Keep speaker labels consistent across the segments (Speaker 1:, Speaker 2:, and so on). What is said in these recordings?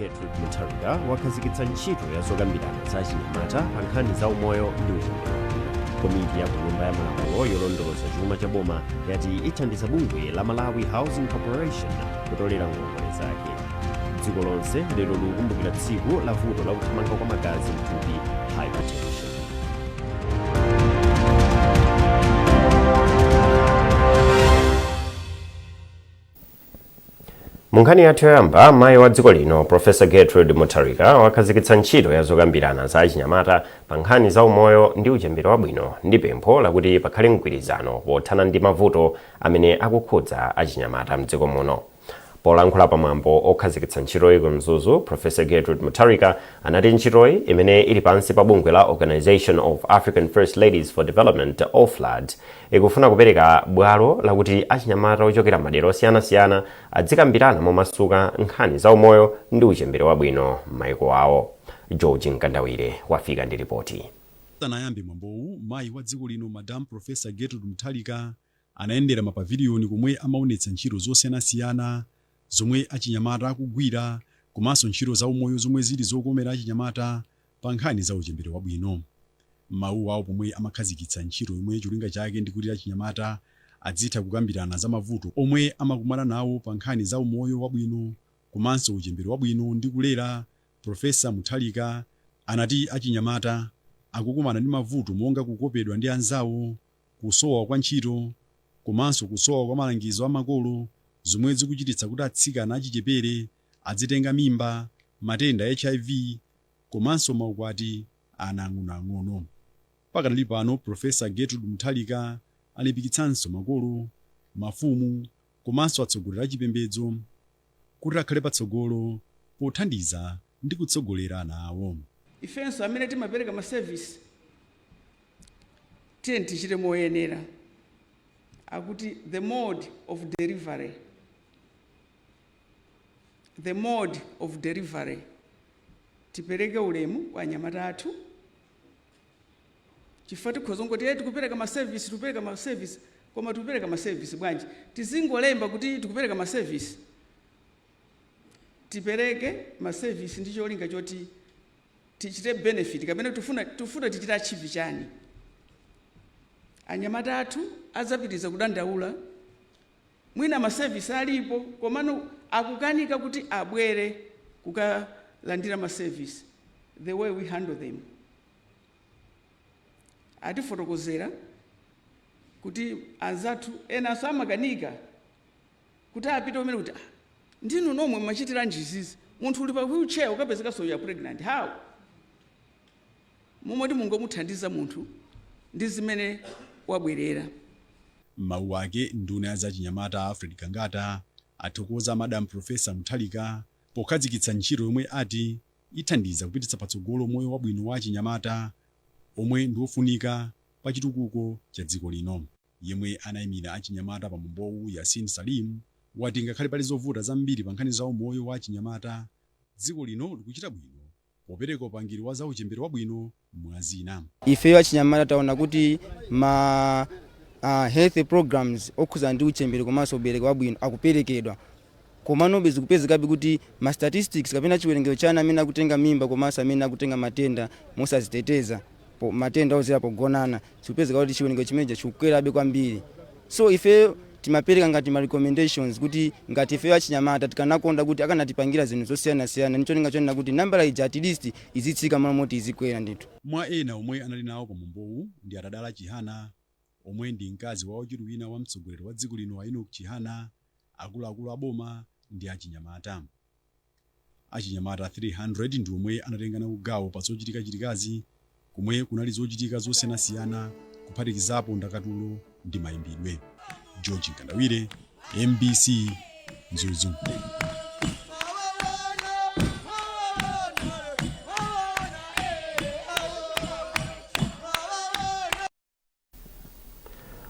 Speaker 1: Gertrude Mutarika wakhazikitsa ntchito ya zokambirana za achinyamata pa nkhani za umoyo ndi uchembere. Komiti ya ku Nyumba ya Malamulo yolondoloza chuma cha boma yati ithandiza bungwe la Malawi Housing Corporation kutolera ngongole zake. Dziko lonse lero likukumbukira tsiku la vuto la kuthamanga kwa magazi mthupi, hypertension. Munkhani yathu yoyamba, mayi wa dziko lino Professor Gertrude Mutarika wakhazikitsa ntchito ya zokambirana za achinyamata pa nkhani za umoyo ndi uchembere wabwino ndi pempho lakuti pakhale mgwirizano pothana ndi mavuto amene akukhudza achinyamata mdziko muno. Polankhula pamwambo okhazikitsa ntchitoyi ku Mzuzu, Professor Gertrude Mutarika anati ntchitoyi imene ili pansi pa bungwe la Organization of African First Ladies for Development OFLAD ikufuna kupereka bwalo lakuti achinyamata ochokera madera osiyanasiyana adzikambirana momasuka nkhani za umoyo ndi uchembere wabwino m'mayiko awo. George Nkandawire wafika ndi ripoti.
Speaker 2: Sanayambe mwambowu, mayi wa dziko lino Madam Professor Gertrude Mutarika anayendera mapaviliyoni komwe amaonetsa ntchito zosiyanasiyana zomwe achinyamata akugwira komanso ntchito za umoyo zomwe zili zokomera achinyamata pa nkhani za uchembere wabwino. Mawu awo pomwe amakhazikitsa ntchito yomwe cholinga chake ndi kuti achinyamata adzitha kukambirana za mavuto omwe amakumana nawo pa nkhani za umoyo wabwino komanso uchembere wabwino ndi kulera. Professor Mutarika anati achinyamata akukumana ndi mavuto monga kukopedwa ndi anzawo, kusowa kwa ntchito komanso kusowa kwa malangizo amakolo zomwe zikuchititsa kuti atsikana achichepere adzitenga mimba, matenda HIV komanso maukwati ana ang'onoang'ono. Pakadali pano Professor Gertrude Mutarika alipikitsanso makolo, mafumu komanso atsogoleri achipembedzo kuti akhale patsogolo pothandiza ndi kutsogolera ana awo.
Speaker 3: Ifenso amene timapereka ma service tiye tichite moyenera akuti the mode of delivery tipereke ulemu kwa anyamata athu chifukwa tikhoza ngoti tikupereka ma service koma tikupereka ma service bwanji tizingolemba kuti tikupereka ma service. Tipereke ma service ndi cholinga choti tichite benefit kapena tufuna tichite achieve chani. Anyamata athu azapitiriza kudandaula mwina ma service alipo komano akukanika kuti abwere kukalandira ma service. The way we handle them atifotokozera kuti anzathu ena amakanika kuti apite umene kuti ndinu nomwe machitira njizizi munthu uli pa wheelchair ukapezeka so ya pregnant how momwe mungomuthandiza munthu ndi zimene wabwerera.
Speaker 2: Mawu ake nduna ya zachinyamata Alfred Kangata athokoza Madam Professor Mutarika pokhazikitsa ntchito yomwe ati ithandiza kupititsa patsogolo moyo wabwino wa achinyamata omwe ndi ofunika pa chitukuko cha dziko lino. Yemwe anayimira achinyamata pa mwambowu Yasin Salim wati ngakhale pali zovuta zambiri pa nkhani za umoyo wa achinyamata, dziko lino likuchita bwino popereka upangiri wa za uchembere wabwino mwazina.
Speaker 4: Ifeyo achinyamata taona kuti ma health programs okhuza ndi uchembere komanso ubereki wabwino akuperekedwa komano bezikupezekabe kuti ma statistics kapena chiwerengero chana amene akutenga mimba komanso amene akutenga matenda mosaziteteza matenda ozera pogonana sikupezeka kuti chiwerengero chimeneja chikukwerabe kwambiri. So ifeyo timapereka ngati ma recommendations kuti ngati ifeyo achinyamata tikanakonda kuti akanatipangira zinthu zosiyanasiyana nicho linga chonena kuti nambala ija at least izitsika moti izikwera ndithu.
Speaker 2: Mwa ena omwe anali nawo pa mwambowu ndi Atadala Chihana omwe ndi mkazi wa wachiwiri wina wa mtsogoleri wa dziko lino Enoch Chihana, akuluakulu aboma ndi achinyamata. Achinyamata 300 ndi omwe anatenga nawo gawo pa zochitikachitikazi komwe kunali zochitika zosiyanasiyana kuphatikizapo ndakatulo ndi mayimbidwe. George Nkandawire, MBC Mzuzu.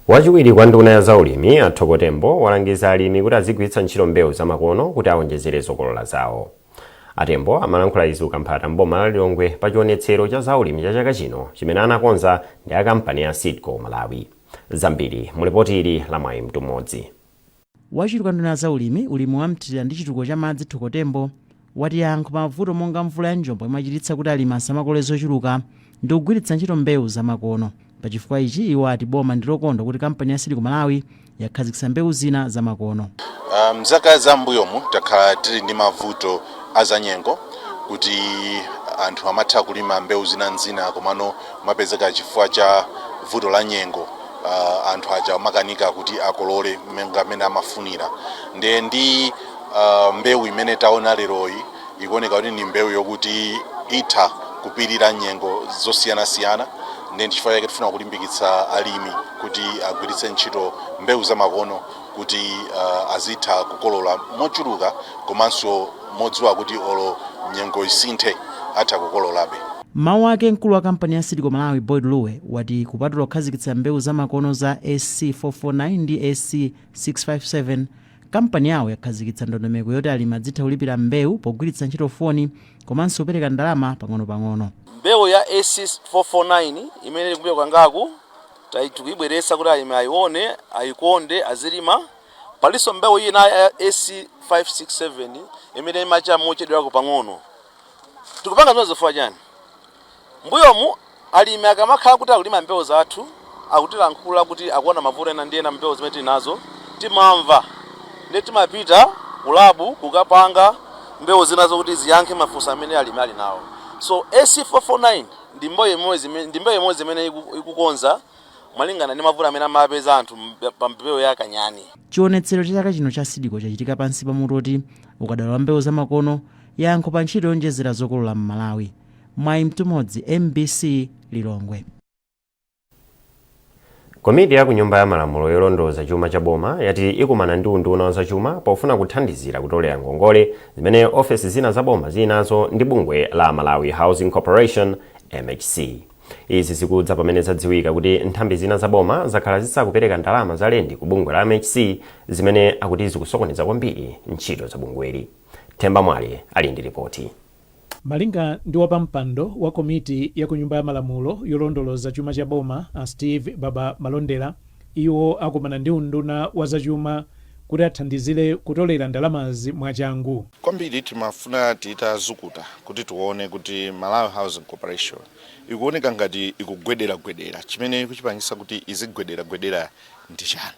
Speaker 1: Wachiwiri kwa nduna ya zaulimi Athokotembo walangiza alimi kuti azigwiritsa ntchito mbewu zamakono kuti awonjezere zokolola zawo. Atembo amalankhula izi ukamphata mboma la Lilongwe pa chionetsero cha zaulimi cha chaka chino chimene anakonza ndi akampani ya Seedco Malawi. Zambiri mulipoti ili la mwayi mtumodzi.
Speaker 5: Wachiwiri kwa nduna ya zaulimi ulimi wa mtira ndi chitukuko cha madzi Thokotembo wati yankho mavuto monga mvula ya njombo imachititsa kuti alimi asamakole zochuluka ndi kugwiritsa ntchito mbewu zamakono. Pachifukwa ichi iwo ati boma ndi lokondwa kuti kampani ya Silico Malawi yakhazikitsa mbewu zina zamakono.
Speaker 6: Mzaka zambuyomu takhala tili ndi mavuto azanyengo kuti anthu amatha kulima mbewu zina komano mapezeka chifukwa cha vuto la nyengo. Anthu aja makanika kuti akolole mmene amafunira ndi mbewu imene taona leroyi ikuoneka kuti ni mbewu yokuti itha kupirira nyengo zosiyana-siyana. Ndi chifukwa chake tifuna kulimbikitsa alimi kuti agwiritse ntchito mbewu zamakono kuti azitha kukolola mochuluka komanso modziwa kuti olo nyengo isinthe atha kukololabe.
Speaker 5: Mawu ake mkulu wa kampani ya Silico Malawi Boyd Luwe wati kupatula kukhazikitsa mbewu zamakono za SC449 ndi SC657 kampani yawo yakhazikitsa ndondomeko yoti alimi adzitha kulipira mbewu pogwiritsa ntchito foni komanso kupereka ndalama pang'ono-pang'ono.
Speaker 7: Mbewu ya SC449 imene ikubwera kwangaku tikuyibweretsa kuti alimi ayione, ayikonde, azilima. Palinso mbewu ina ya SC567 imene imacha mochedwako pang'ono. Tikupanga zonse zifukwa chani? Mbuyomu alimi akamakhala kuti akulima mbewu zathu akutilankhula kuti akuona mavuto ena ndi ena mbewu zimene tinazo timamva ndi timapita kulabu kukapanga mbewu zinazo kuti ziyankhe mafunso amene alimi ali nawo. So SC449 ndi mbewu imodzi imene ikukonza malingana ndi mavuto amene amapeza anthu pa mbewu ya kanyani.
Speaker 5: Chionetsero cha chaka chino cha Silico chachitika pansi pa mutu oti ukadala wa mbewu zamakono yankho pa ntchito yonjezera zokolola m'Malawi. Mwayi Mtumodzi, MBC Lilongwe.
Speaker 1: Komiti ya kunyumba ya malamulo yolondoza chuma cha boma yati ikumana ndi unduna wa zachuma pofuna kuthandizira kutolera ngongole zimene ofesi zina za boma zinazo ndi bungwe la Malawi Housing Corporation MHC. Izi zikudza pamene zadziwika kuti nthambi zina za boma zakhala zisakupereka ndalama za lendi ku bungwe la MHC zimene akuti zikusokoneza kwambiri ntchito za bungweli. Themba Mwale ali ndi ripoti.
Speaker 8: Malinga ndi wapampando wa komiti ya kunyumba ya malamulo yolondoloza chuma cha boma Steve Baba Malondera, iwo akumana ndi unduna wa zachuma kuti athandizire kutolera ndalamazi mwachangu.
Speaker 6: Kwambiri timafuna titazukuta kuti tuone kuti Malawi Housing Corporation ikuoneka ngati ikugwedera chimene kuchipangisa kuti izigwedera ndi chani.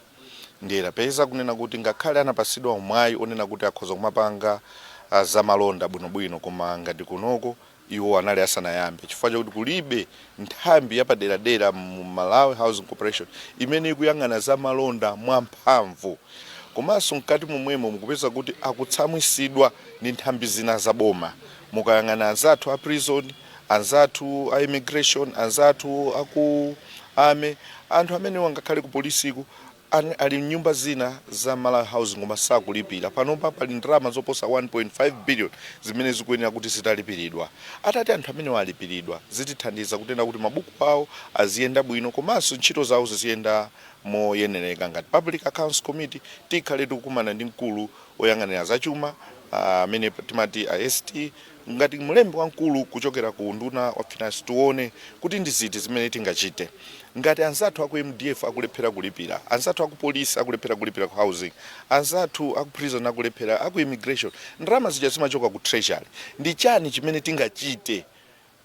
Speaker 6: Ndera peza kunena kuti ngakhale anapasidwa umwayi onena kuti akhoza kumapanga za malonda bwinobwino koma ngati kunoko iwo anali asanayambe chifukwa chakuti kulibe nthambi yapadera mu Malawi Housing Corporation imene ikuyang'ana za malonda mwamphamvu. Komanso mkati momwemo mukupeza kuti akutsamwisidwa ndi nthambi zina za boma. Mukayang'ana anzathu a prison, anzathu a immigration, anzathu aku ame, anthu amene wangakhale ku polisiku ali nyumba zina za Malawi Housing koma sakulipira. Panopa pali ndalama zoposa 1.5 billion zimene zikuyenera kuti zitalipiridwa. Atati anthu amene walipiridwa zitithandiza kutenda kuti mabuku awo aziyenda bwino komanso ntchito zawo ziziyenda moyenereka. Ngati Public Accounts Committee tikhale tikumana ndi mkulu oyang'anira zachuma amene timati IST, ngati mlembi wamkulu kuchokera ku unduna wa finance tuone kuti ndi ziti zimene tingachite. Ngati anzathu aku MDF akulephera kulipira, anzathu aku police akulephera kulipira ku housing, anzathu aku prison akulephera, aku immigration, ndalama zija zimachoka ku treasury. Ndi chani chimene tingachite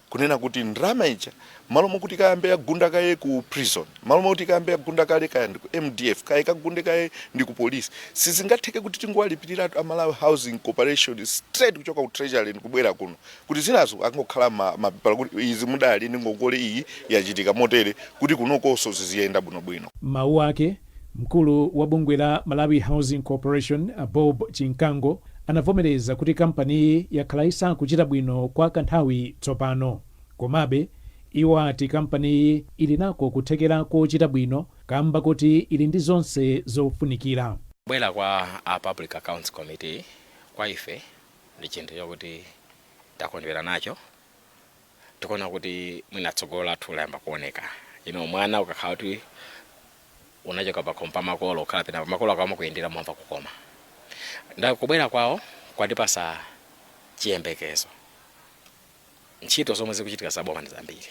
Speaker 6: kunena kuti ndalama ija malo mokuti kayambe yagunda kaye ku prison, malo mokuti kayambe yagunda kale kaya ndi ku MDF, kaye kagunde kaye ndi ku police, sizingatheke kuti tingowalipirira a Malawi Housing Corporation straight kuchoka ku treasury kubwera kuno kuti zinazo angokhala mapepala kuti izi mudali ndi ngongole iyi yachitika motere kuti kunokonso ziziyenda bwinobwino.
Speaker 8: Mawu ake mkulu wa bungwe la Malawi Housing Corporation Bob Chinkango anavomereza kuti kampani yakhala isakuchita bwino kwa kanthawi tsopano. Komabe iwo ati kampani ili nako kuthekera kochita bwino kamba kuti ili ndi zonse zofunikira.
Speaker 9: Bwela kwa a Public Accounts Committee kwa ife ndi chinthu chokuti takondwera nacho. Tikuona kuti mwinatsogola tulayamba kuoneka. Mwana ukakhala kuti unachoka pa kompa makolo ukhala pena makolo akama kuyendera mwamva kukoma. Ndakubwera kwawo kwatipasa chiyembekezo. Ntchito zomwe zikuchitika zaboma ndi zambiri.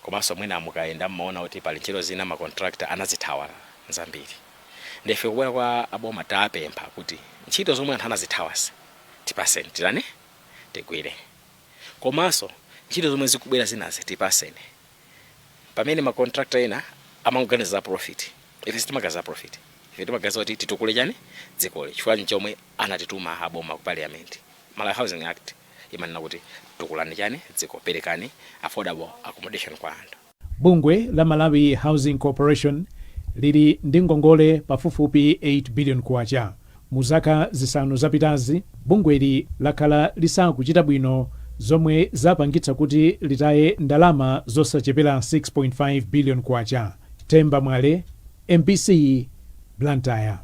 Speaker 9: Komanso mwina mukaenda mmaona kuti pali ntchito zina ma contractor anazithawa zambiri. Ndife kubwera kwa aboma tapempha kuti ntchito zomwe anthu anazithawasi 10% tani tigwire. Komanso ntchito zomwe zikubwera zinazi 10%. Pamene ma contractor ena amaganiza profit. Ife sitimagaza profit. Ife timagaza kuti titukule chani dzikoli. Chifukwa chomwe anatituma aboma ku parliament. Malawi Housing Act imanena kuti tukulani chani dziko, perekani affordable accommodation kwa anthu.
Speaker 8: Bungwe la Malawi Housing Corporation lili ndi ngongole pafupifupi 8 billion kwacha. Muzaka zisanu zapitazi bungweli lakhala lisakuchita bwino zomwe zapangitsa kuti litaye ndalama zosachepera 6.5 billion kwacha. Temba Mwale, MBC, Blantyre.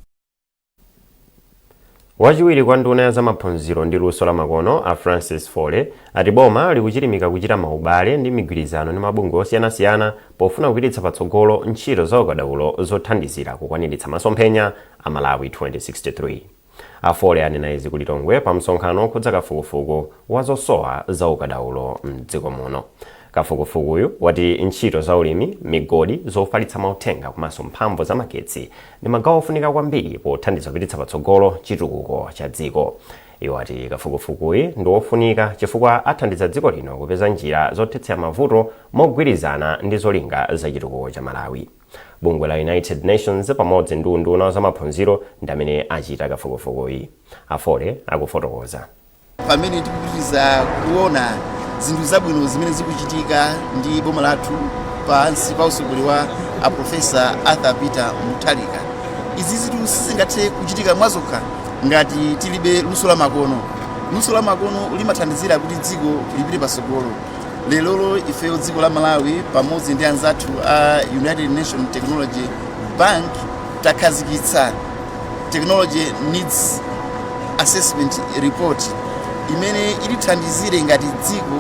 Speaker 1: Wachiwiri kwa nduna ya zamaphunziro ndi luso la makono a Francis Fole ati boma likuchilimika kuchita maubale ndi migwirizano ndi mabungwe osiyanasiyana pofuna kupititsa patsogolo ntchito za ukadaulo zothandizira kukwaniritsa masomphenya a Malawi 2063. A Fole anena izi kulitongwe pa msonkhano okhudza kafukufuku wa zosowa za ukadaulo mdziko muno. Kafukufukuyu wati ntchito za ulimi, migodi zofalitsa mauthenga komanso mphamvu za magetsi ndi magawo ofunika kwambiri pothandiza kupititsa patsogolo chitukuko cha dziko. Iwo ati kafukufukuyi ndi ofunika chifukwa athandiza dziko lino kupeza njira zothetsera mavuto mogwirizana ndi zolinga za chitukuko cha Malawi. Bungwe la United Nations pamodzi ndi nduna za maphunziro ndi amene achita kafukufukuyi. A Fole akufotokoza.
Speaker 10: Pamene tikupitiriza kuona zinthu zabwino zimene zikuchitika ndi boma lathu pansi pa usogolero wa a Profesa Peter Mutharika. Izi zinthu sizingathe kuchitika mwazokha ngati tilibe luso la makono. Luso la makono limathandizira kuti dziko lipite patsogolo. Lero ifeyo dziko la Malawi pamodzi ndi anzathu a United Nations Technology Bank takhazikitsa Technology Needs Assessment Report imene ilithandizire ngati dziko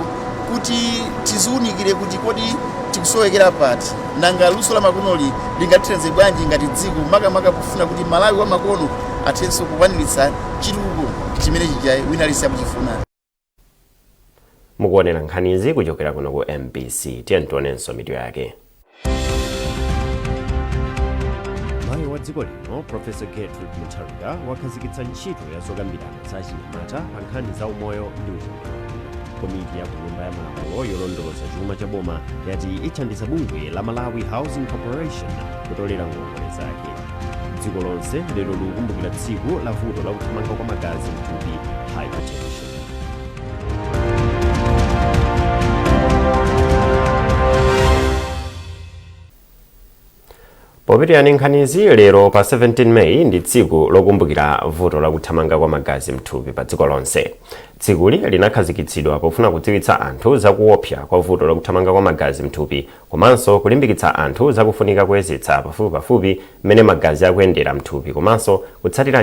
Speaker 10: kuti tiziunikire kuti kodi tikusowekera pati nanga luso la makonoli lingatithandize bwanji ngati dziko makamaka kufuna kuti Malawi wa makono athenso kukwaniritsa chitukuko chimene chijayi wina alisi akuchifuna.
Speaker 1: Mukuonera nkhanizi kuchokera kuno ku MBC. Tiyentonenso mitu yake. Mayi wa dziko lino Professor Gertrude Mutharika wakhazikitsa ntchito ya zokambirana za chinyamata pa nkhani za umoyo ndi uchembere. Komiti ya kunyumba ya malamulo yolondoloza chuma cha boma yati ithandiza bungwe la Malawi Housing Corporation kutolera ngongole zake. Dziko lonse lero likukumbukira tsiku la vuto la kuthamanga kwa magazi mthupi hypertension. Popitira nkhanizi lero pa 17 May ndi tsiku lokumbukira vuto la kuthamanga kwa magazi mthupi pa dziko lonse. Tsikuli linakhazikitsidwa pofuna kudziwitsa anthu zakuopsa kwa vuto la kuthamanga kwa magazi mthupi komanso kulimbikitsa anthu zakufunika kuyezetsa pafupipafupi mmene magazi akuyendera mthupi komanso kutsatira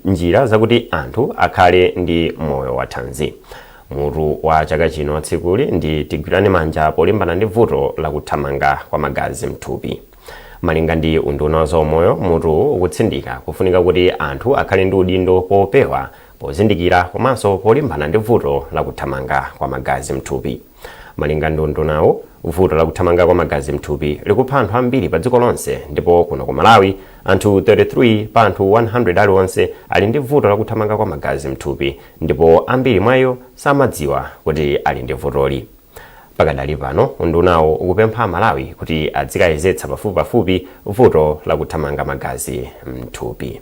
Speaker 1: njira zakuti anthu akhale ndi moyo wathanzi. Mutu wa chaka chino wa tsikuli ndi tigwirane manja polimbana ndi vuto la kuthamanga kwa magazi mthupi. Malinga ndi unduna za umoyo mutu ukutsindika kufunika kuti anthu akhale ndi udindo popewa pozindikira komanso polimbana ndi vuto la kuthamanga kwa magazi mthupi. Malinga ndi undunawo vuto la kuthamanga kwa magazi mthupi likupha anthu ambiri pa dziko lonse ndipo kuno ku Malawi anthu 33 pa anthu 100 aliwonse ali ndi vuto la kuthamanga kwa magazi mthupi ndipo ambiri mwayo samadziwa kuti ali ndi vutoli. Pakadali pano undunawo ukupempha Malawi kuti adzikayezetsa pafupipafupi vuto la kuthamanga magazi mthupi.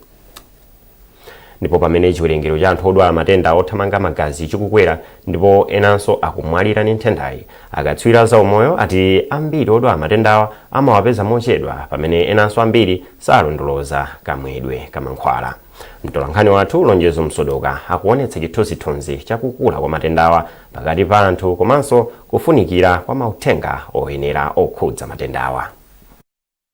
Speaker 1: Ndipo pamene chiwerengero cha anthu odwala matenda othamanga magazi chikukwera ndipo enanso akumwalira ndi nthendayi, akatswiri za umoyo ati ambiri odwala matendawa amawapeza mochedwa pamene enanso ambiri salondoloza kamwedwe kamankhwala. Mtolankhani wathu Lonjezo Msodoka akuonetsa chithunzithunzi chakukula kwa matendawa pakati pa anthu komanso kufunikira kwa mauthenga oyenera okhudza matendawa.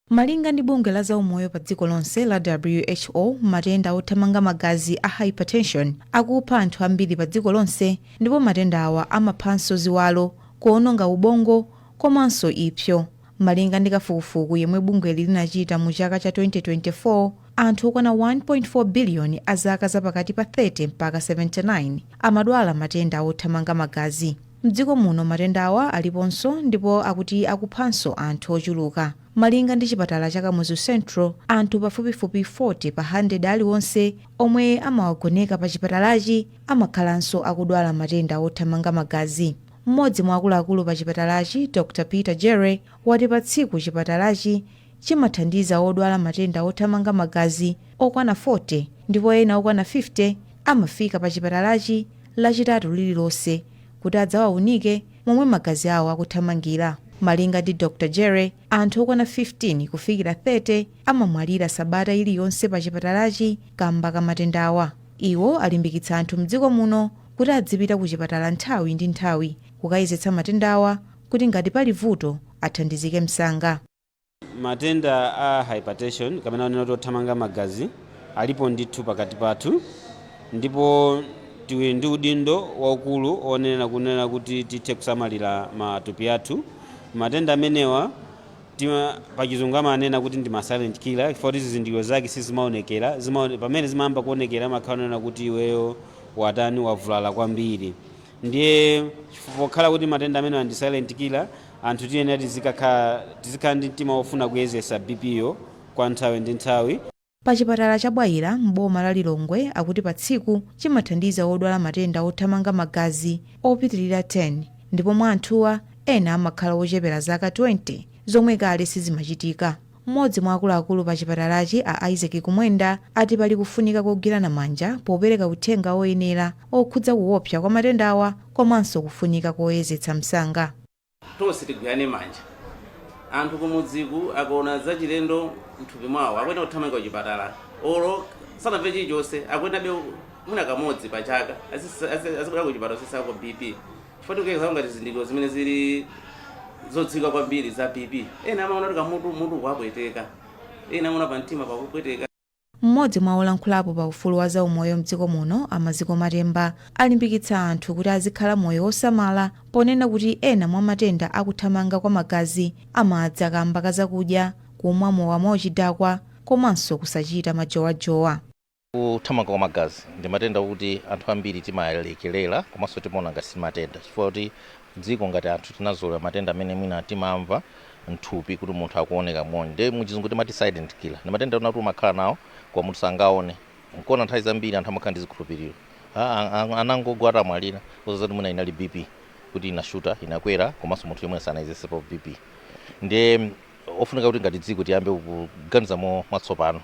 Speaker 11: Malinga ndi bungwe la zaumoyo pa dziko lonse la WHO, matenda othamanga magazi a hypertension akupha anthu ambiri pa dziko lonse ndipo matenda awa amaphanso ziwalo, kuononga ubongo komanso ipsyo. Malinga ndi kafukufuku yemwe bungwe linachita mu chaka cha 2024, anthu okwana 1.4 billion azaka zapakati pa 30 mpaka 79 amadwala matenda othamanga magazi. mdziko muno matendawa aliponso ndipo akuti akuphanso anthu ochuluka. Malinga ndi chipatala cha Kamuzu Central, anthu pafupifupi 40 pa 100 aliwonse omwe amawagoneka pa chipatalachi amakhalanso akudwala matenda othamanga magazi. Mmodzi mwa akuluakulu pa chipatalachi, Dr. Peter Jere, wati pa tsiku chipatalachi chimathandiza odwala matenda othamanga magazi okwana 40 ndipo ena okwana 50 amafika pa chipatalachi lachitatu lililonse kuti adzawaunike momwe magazi awo akuthamangira. Malinga ndi Dr. Jere, anthu okwana 15 kufikira 30 amamwalira sabata iliyonse pa chipatalachi kamba ka matendawa. Iwo alimbikitsa anthu mdziko muno kuti adzipita ku chipatala nthawi ndi nthawi kukayezetsa matendawa kuti ngati pali vuto athandizike msanga.
Speaker 12: Matenda a hypertension kapena onena othamanga magazi alipo ndithu pakati pathu, ndipo tiwe ndi udindo waukulu onena kunena kuti tithe kusamalira matupi athu. Matenda amenewa pachizungu amanena kuti ndi silent killer, chifukwa zizindikiro zake sizimaonekera. Pamene zimayamba kuonekera amakhala kuti iweyo watani wavulala kwambiri. Ndiye pokhala kuti matenda amenewa ndi silent killer, anthu tiyenera tizikhala ndi mtima ofuna kuyezesa BPyo kwa nthawi ndi nthawi.
Speaker 11: Pa chipatala cha Bwaira m'boma la Lilongwe akuti pa tsiku chimathandiza odwala matenda othamanga magazi opitirira 10, ndipo mwa anthuwa ena amakhala ochepera zaka 20 zomwe kale sizimachitika. Mmodzi mwa akuluakulu pa chipatalachi, a Isaac Kumwenda, ati pali kufunika kogwirana manja popereka uthenga oyenera okhudza kuopsa kwa matendawa komanso kufunika koyezetsa msanga.
Speaker 13: Tonse tigwirane manja. Anthu kumudziku akaona zachilendo mthupi mwawo akwena kuthamanga kuchipatala olo sanamve chilichonse akwenabe mwina kamodzi pa chaka azikudala kuchipatala sisako BP. Chifukwa ngati zizindikiro zimene zili zodziwika kwambiri za BP, ena amaona kuti mutu wapweteka, ena amaona pa mtima pakupweteka.
Speaker 11: Mmodzi mwa olankhulapo pa ufulu wa zaumoyo mdziko muno, Amaziko Matemba, alimbikitsa anthu kuti azikhala moyo osamala ponena kuti ena mwa matenda akuthamanga kwa magazi amadza kamba ka zakudya, kumwa mowa mochidakwa komanso kusachita majowajowa.
Speaker 14: Kuthamanga kwa magazi ndi matenda kuti anthu ambiri timayalekerera komanso timaona ngati si matenda, chifukwa kuti dziko ngati anthu tinazola matenda amene mwina timamva mthupi kuti munthu akuoneka moni. Ndi muchizungu timati silent killer, ndi matenda onatu umakhala nawo kwa munthu sangaone. Nkona nthawi zambiri anthu amakhala ndi zikhulupiriro, anangogwa amwalira kuzati mwina inali BP, kuti inashuta inakwera komanso munthu yemwe sanayezesepo BP. Ndi ofunika kuti ngati dziko tiyambe kuganiza mwatsopano.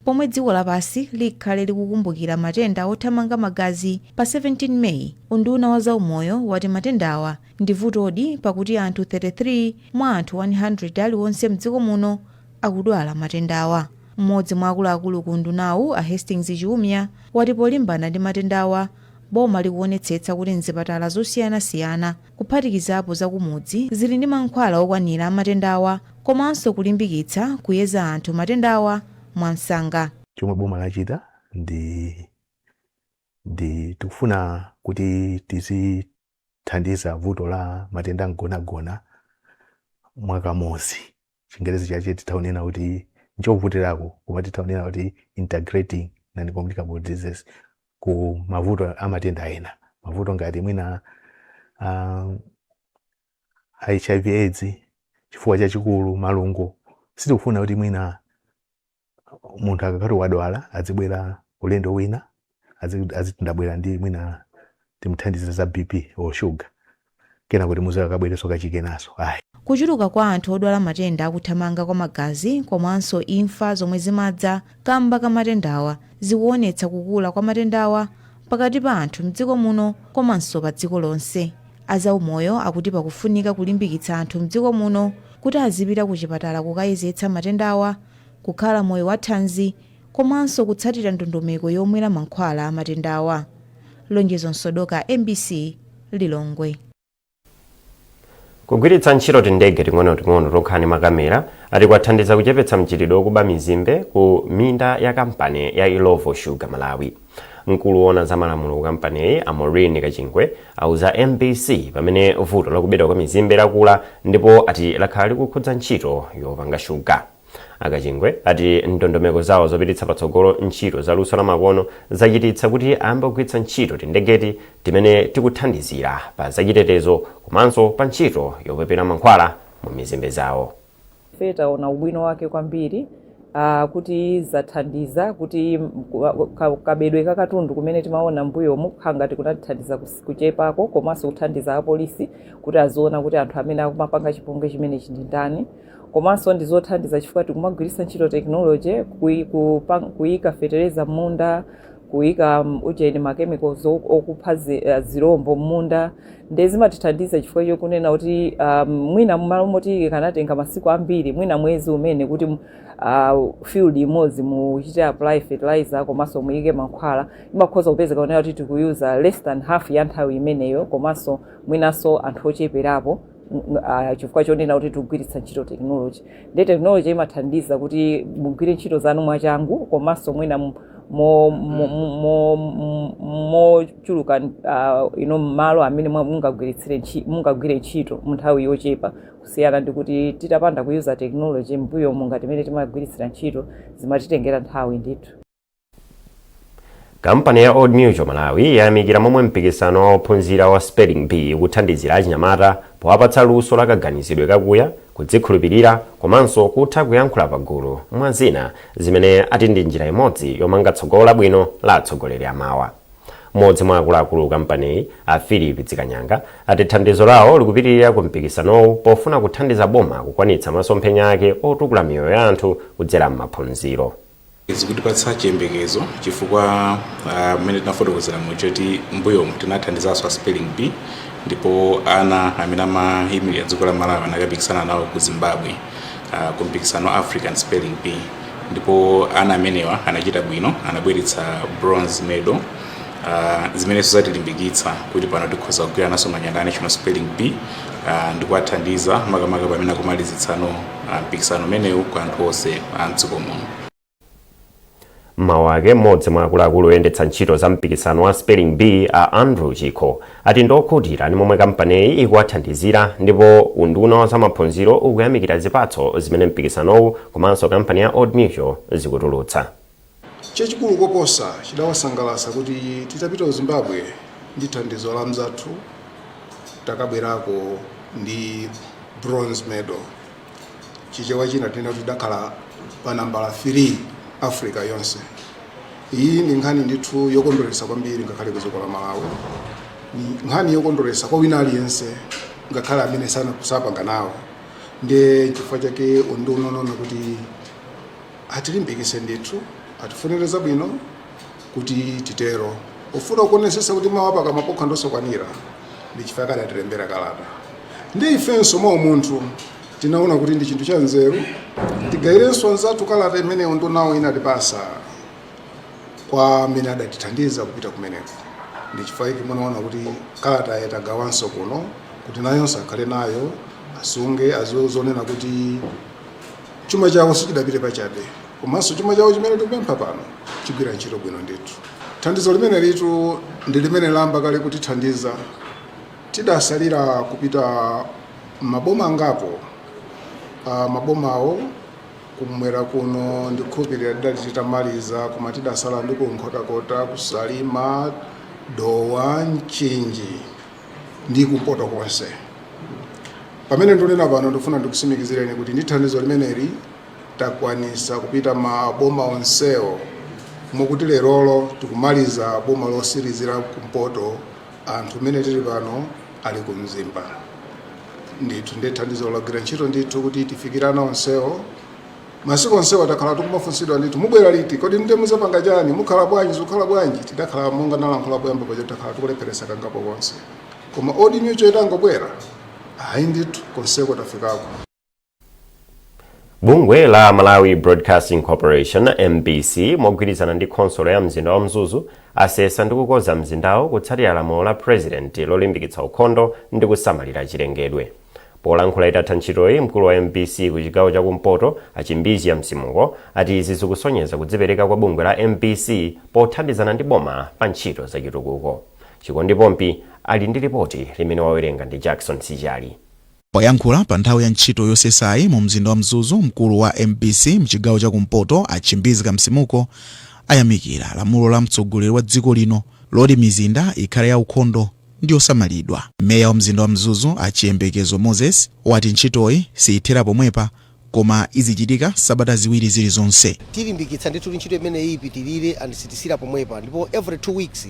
Speaker 11: Pomwe dziko lapansi likhale likukumbukira matenda othamanga magazi pa 17 Meyi, unduna wa zaumoyo wati matendawa ndi vutodi pakuti anthu 33 mwa anthu 100 aliwonse mdziko muno akudwala matendawa. Mmodzi mwa akuluakulu ku undunawu, a Hastings Chiumya, wati polimbana ndi matendawa boma likuonetsetsa kuti mzipatala zosiyanasiyana kuphatikizapo zakumudzi zili ndi mankhwala okwanira matendawa komanso kulimbikitsa kuyeza anthu matendawa mwansanga.
Speaker 15: Chomwe boma lachita ndi tikufuna kuti tizithandiza vuto la matenda mgonagona mwakamozi. Chingerezi chache titaonena kuti nchovutirako, koma titaonena kuti integrating non-communicable disease ku mavuto amatenda ena. Mavuto ngati mwina HIV AIDS, chifuwa chachikulu, malungo. Sitikufuna kuti mwina munthu akakati wadwala azibwera ulendo wina azitindabwera ndi mwina timuthandiza za BP o sugar kena kuti muzo akabwereso kachikenaso.
Speaker 11: Kuchuluka kwa anthu odwala matenda akuthamanga kwa magazi komanso imfa zomwe zimadza kamba ka matendawa zikuonetsa kukula kwa matendawa pakati pa anthu mdziko muno komanso pa dziko lonse. Azaumoyo akuti pakufunika kulimbikitsa anthu mdziko muno kuti azipita ku chipatala kukayezetsa matendawa, kukhala moyo wathanzi komanso kutsatira ndondomeko yomwera mankhwala amatendawa. Lonjezo Nsodoka, MBC, Lilongwe.
Speaker 1: Kugwiritsa ntchito tindege ting'onoting'ono tokhani makamera ati kwathandiza kuchepetsa mchitidwe wokuba mizimbe ku minda ya kampani ya Ilovo Sugar Malawi. Mkulu wona za malamulo ku kampaniyi, Amorini Kachingwe, auza MBC pamene vuto lakubedwa kwa mizimbe lakula ndipo ati lakhala likukhudza ntchito yopanga shuga. Akachingwe ati ndondomeko zawo zopititsa patsogolo ntchito za luso la makono zachititsa kuti ayambe kugwiritsa ntchito tindegeti timene tikuthandizira pa zachitetezo komanso pa ntchito yopepera mankhwala mu mizimbe zawo.
Speaker 16: Taona ubwino wake kwambiri kuti zathandiza kuti kabedwe kakatundu kumene timaona mbuyomu khangati kunatithandiza kuchepako komanso kuthandiza apolisi kuti aziona kuti anthu amene akumapanga chipongwe chimene chindi ndani, komanso ndizothandiza chifukwa tikumagwiritsa ntchito technology kuyika fetereza munda, kuyika ujeni chemicals okupha zirombo munda, ndizimatithandiza chifukwa chokunena kuti mwina mmalo moti kanatenga masiku ambiri mwina mwezi umene kuti field imodzi muchite apply fertilizer komanso muyike mankhwala imakhoza kupezeka kunena kuti tikuyuza less than half ya nthawi imeneyo, komanso mwinaso anthu ocheperapo chifukwa chonena kuti tikugwiritsa ntchito technology. Ndi technology imathandiza kuti mugwire ntchito zanu mwachangu komanso mwina mochuluka malo amene mungagwire ntchito mu nthawi yochepa kusiyana ndi kuti titapanda kuyuza technology mbuyo ngati imene timagwiritsira ntchito zimatitengera nthawi ndithu.
Speaker 1: Kampani ya Old Mutual Malawi yayamikira momwe mpikisano wa ophunzira wa Spelling Bee ukuthandizira achinyamata powapatsa luso lakaganizidwe kakuya, kudzikhulupirira komanso kutha kuyankhula pagulu mwa zina zimene ati ndi njira imodzi yomanga tsogolo labwino la atsogoleri amawa. Mmodzi mwa akuluakulu kampaniyi a Philip Dzikanyanga ati thandizo lawo likupitirira ku mpikisanowu pofuna kuthandiza boma kukwanitsa masomphenya ake otukula miyoyo ya anthu kudzera m'maphunziro.
Speaker 17: Zikutipatsa chiyembekezo chifukwa mmene tinafotokozera muchoti mbuyomu tinathandizanso a Spelling Bee ndipo ana amene amayimirira dziko la Malawi anakapikisana nawo ku Zimbabwe ku mpikisano African Spelling Bee, ndipo ana amenewa anachita bwino, anabweretsa bronze medal zimenenso zatilimbikitsa kuti pano tikhoza kugwira naso manyanga a National Spelling Bee ndikuwathandiza makamaka pamene akumalizitsano mpikisano umenewu kwa anthu onse a mdziko muno.
Speaker 1: Mawake mmodzi mwa akuluakulu oyendetsa ntchito za mpikisano wa Spelling Bee a Andrew Chikho ati ndokhutira ndi momwe kampaniyi ikuwathandizira ndipo unduna wa zamaphunziro ukuyamikira zipatso zimene mpikisanowu komanso kampani ya Old Mutual zikutulutsa.
Speaker 18: Chachikulu koposa chidawasangalatsa kuti titapita ku Zimbabwe ndi thandizo la mzathu takabwerako ndi bronze medal. Chichewa china tinena kuti tidakhala pa nambala 3 Africa yonse. Iyi ni nkhani ndithu yokondweretsa kwambiri ngakhale ku dziko la Malawi. Ni nkhani yokondweretsa kwa wina aliyense ngakhale amene sanapanga nawo. Ndi chifukwa chake unduna unaona kuti atilimbikitse ndithu, atifunire zabwino kuti titero. Ufuna kuonesesa kuti mawapa kamapokha ndosokwanira ndi chifukwa adatilembera kalata. Ndi ifenso mwa munthu tinaona kuti ndi chinthu cha nzeru tigayirenso nzathu kalata imene undunawo inatipasa kwa amene adatithandiza kupita kumeneko. Ndi chifukwa chake munaona kuti kalata yatagawanso kuno kuti nayonso akhale nayo asunge azionena kuti chuma chawo sichidapite pachabe, komanso chuma chawo chimene tikupempha pano chigwira ntchito bwino ndithu. Thandizo limene litu ndi limene lamba kale kuti thandiza tidasalira kupita maboma angapo. Mabomawo kumwera kuno ndikhupirira tidali titamaliza koma tidasala ndi kunkhotakota, kusalima, dowa, mchinji ndi kumpoto konse. Pamene ndonena pano ndifuna ndikusimikizireni kuti ndi thandizo limeneli takwanisa kupita maboma onsewo, mokuti lerolo tikumaliza boma losirizira kumpoto anthu mene tili pano ali ku Mzimba. Ndithu ndi thandizo lagwira ntchito ndithu kuti tifikirana onsewo. Masiku onsewo atakhala tikumafunsidwa ndithu mubwera liti, kodi ndi muzapanga chani, mukhala bwanji, zikhala bwanji. Tidakhala monga nalankhula poyamba paja takhala tikulepheresa kangapo konse. Koma Old Mutual itangobwera ayi ndithu konseko tafikako.
Speaker 1: Bungwe la Malawi Broadcasting Corporation MBC mogwirizana ndi khonsolo ya mzinda wa Mzuzu asesa ndi kukonza mzindawo kutsatira lamulo la president lolimbikitsa ukhondo ndi kusamalira chilengedwe. Polankhula itatha ntchitoyi, mkulu wa MBC ku chigawo chakumpoto achimbizi ya msimuko ati izi zikusonyeza kudzipereka kwa bungwe la MBC pothandizana ndi boma pa ntchito zachitukuko. Chikondi Pompi ali ndi ripoti limene wawerenga ndi Jackson Sijali.
Speaker 19: Poyankhula pa nthawi ya ntchito yosesayi mu mzinda wa Mzuzu, mkulu wa MBC mchigawo cha kumpoto Achimbizi Kamsimuko ayamikira lamulo la mtsogoleri wa dziko lino loti mizinda ikhale ya ukhondo ndi osamalidwa. Meya wa mzinda wa Mzuzu Achiyembekezo Moses wati ntchitoyi siyithera pomwepa koma izichitika sabata ziwiri zilizonse.
Speaker 20: Tilimbikitsa ndi tuli ntchito imene ipitirire andisitisira pomwepa ndipo every 2 weeks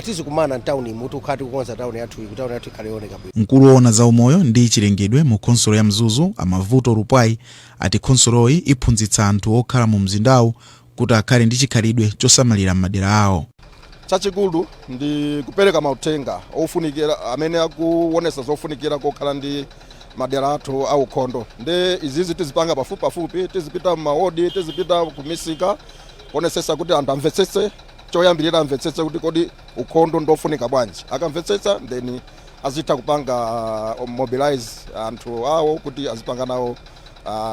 Speaker 20: tizikumana ntawuni mutu ukhati kukonza tawuni yathu kuti tawuni yathu ikhale yoneka bwino.
Speaker 19: Mkulu woona za umoyo ndi chilengedwe mu khonsolo ya Mzuzu Amavuto Rupwai ati khonsoloyi iphunzitsa anthu okhala mu mzindawu kuti akhale ndi chikhalidwe chosamalira madera awo.
Speaker 21: Chachikulu ndi kupereka mauthenga ofunikira amene akuonesa zofunikira kokhala ndi madera athu au ukhondo. Ndi izizi tizipanga pafupi tizipita m'mawodi tizipita kumisika kuonesesa kuti anthu amvetsetse choyambirira amvetsetse kuti kodi ukhondo ndofunika bwanji. Akamvetsetsa then azitha kupanga mobilize anthu awo kuti azipanga nawo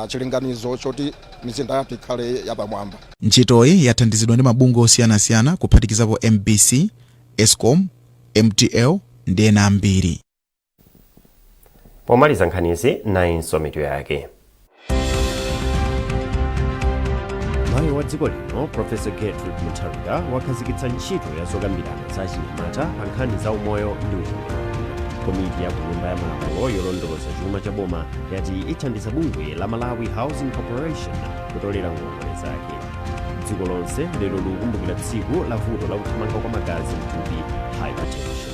Speaker 21: chilinganizo choti mizinda yathu ikhale yapamwamba.
Speaker 19: Ntchitoyi yathandizidwa ndi mabungwe osiyanasiyana kuphatikizapo MBC, Escom, MTL ndi ena ambiri.
Speaker 1: Pomaliza nkhanizi nayinso mitu yake. Mayi wa dziko lino Profesa Gertrude Mutharika wakhazikitsa ntchito ya zokambirana za chinyamata pa nkhani za umoyo ndi uchembere. Komiti ya kunyumba ya malamulo yolondoloza chuma cha boma yati ithandiza bungwe la Malawi Housing Corporation kutolera ngongole zake. Dziko lonse lero likukumbukira tsiku la vuto la kuthamanga kwa magazi mthupi hypertension.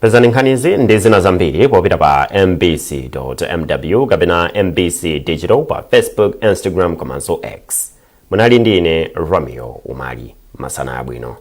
Speaker 1: Pezani nkhanizi ndi zina zambiri popita pa mbc.mw kapena mbc digital pa Facebook, Instagram komanso X. Munali ndi ine Romeo Umali. Masana abwino.